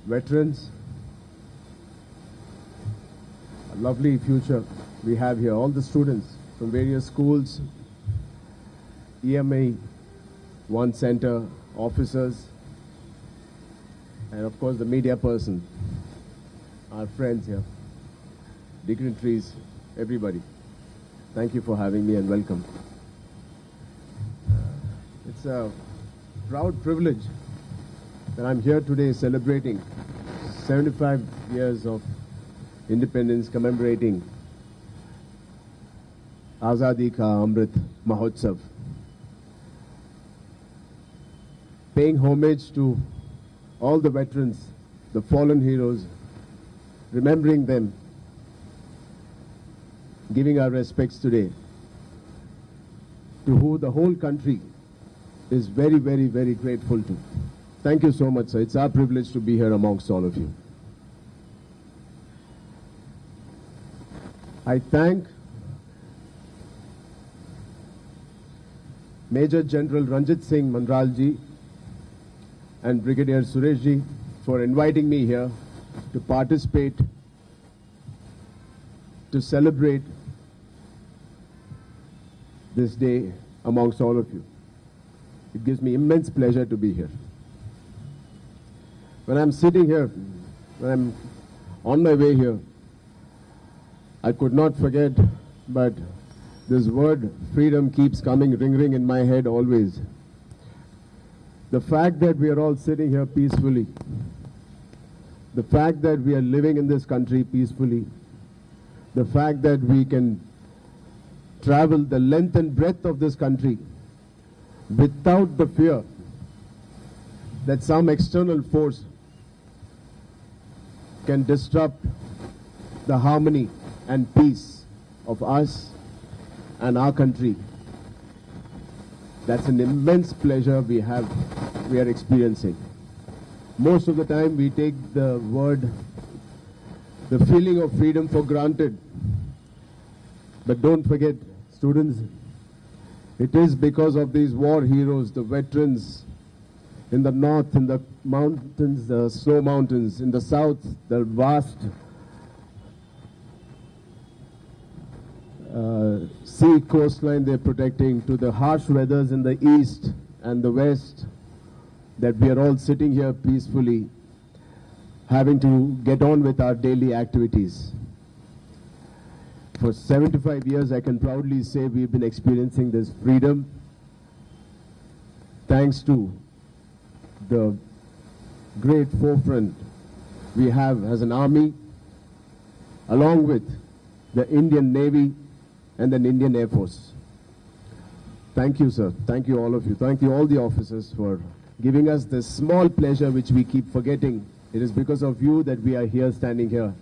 veterans, a lovely future we have here. All the students from various schools, EMA, One Center, officers, and of course the media person, our friends here, dignitaries, everybody. Thank you for having me and welcome. It's a proud privilege that I'm here today celebrating 75 years of independence, commemorating Azadi Ka Amrit Mahotsav, paying homage to all the veterans, the fallen heroes, remembering them, giving our respects today to who the whole country is very, very, very grateful to. Thank you so much, sir. It's our privilege to be here amongst all of you. I thank Major General Ranjit Singh Manralji and Brigadier Sureshji for inviting me here to participate, to celebrate this day amongst all of you. It gives me immense pleasure to be here. When I'm sitting here, when I'm on my way here, I could not forget, but this word freedom keeps coming ring in my head always. The fact that we are all sitting here peacefully, the fact that we are living in this country peacefully, the fact that we can travel the length and breadth of this country without the fear that some external force can disrupt the harmony and peace of us and our country. That's an immense pleasure we are experiencing. Most of the time we take the feeling of freedom for granted. But don't forget, students, it is because of these war heroes, the veterans in the north, in the mountains, the snow mountains, in the south, the vast sea coastline they're protecting, to the harsh weathers in the east and the west, that we are all sitting here peacefully, having to get on with our daily activities. For 75 years, I can proudly say we've been experiencing this freedom thanks to the great forefront we have as an army, along with the Indian Navy and the Indian Air Force. Thank you, sir. Thank you, all of you. Thank you, all the officers, for giving us this small pleasure which we keep forgetting. It is because of you that we are here, standing here.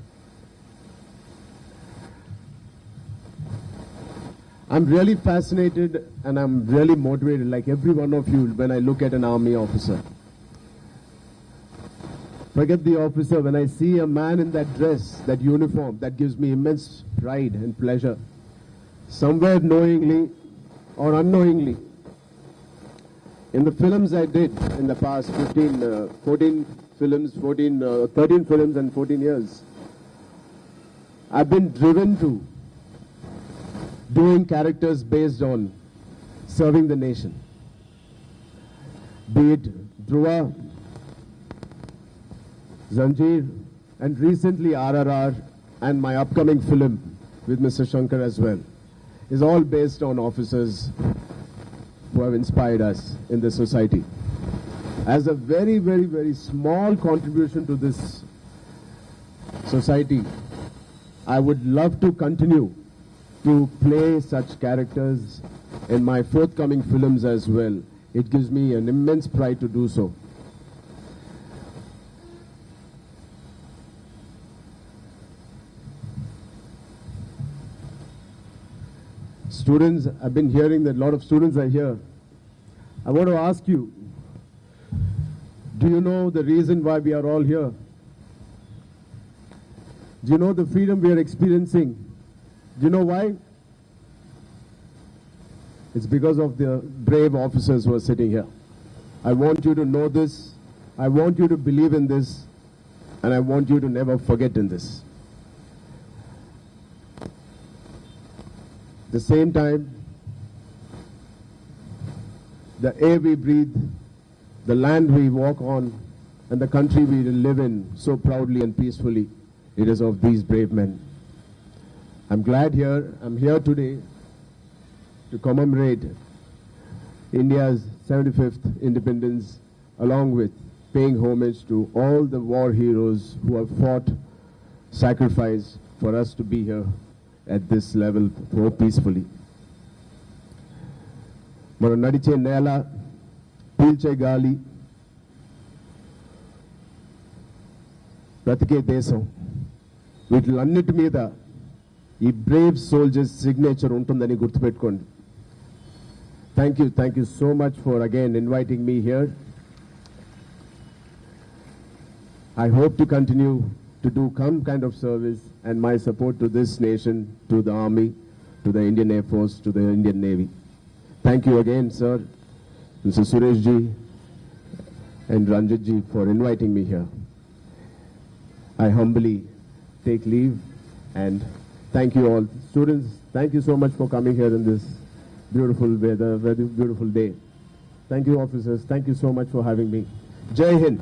I'm really fascinated and I'm really motivated, like every one of you, when I look at an army officer. Forget the officer, when I see a man in that dress, that uniform, that gives me immense pride and pleasure. Somewhere knowingly or unknowingly, in the films I did in the past 13 films and 14 years, I've been driven to doing characters based on serving the nation. Be it Dhruva, Zanjeer, and recently RRR, and my upcoming film with Mr. Shankar as well, is all based on officers who have inspired us in the society. As a very, very, very small contribution to this society, I would love to continue to play such characters in my forthcoming films as well. It gives me an immense pride to do so. Students, I've been hearing that a lot of students are here. I want to ask you, do you know the reason why we are all here? Do you know the freedom we are experiencing? Do you know why? It's because of the brave officers who are sitting here. I want you to know this. I want you to believe in this. And I want you to never forget in this. At the same time, the air we breathe, the land we walk on, and the country we live in so proudly and peacefully, it is of these brave men. I'm here today to commemorate India's 75th independence, along with paying homage to all the war heroes who have fought, sacrificed for us to be here at this level so peacefully. మనం నడిచే నేల, పీల్చే గాలి, బ్రతికే దేశం, వీటిలన్నిటి మీద ఈ Brave soldiers signature ఉంటుందని గుర్తుపెట్టుకోండి. Thank you so much for again inviting me here. I hope to continue to do some kind of service and my support to this nation, to the Army, to the Indian Air Force, to the Indian Navy. Thank you again, sir, Mr. Suresh ji and Ranjit ji for inviting me here. I humbly take leave and thank you all. Students, thank you so much for coming here in this beautiful weather, very beautiful day. Thank you, officers. Thank you so much for having me. Jai Hind.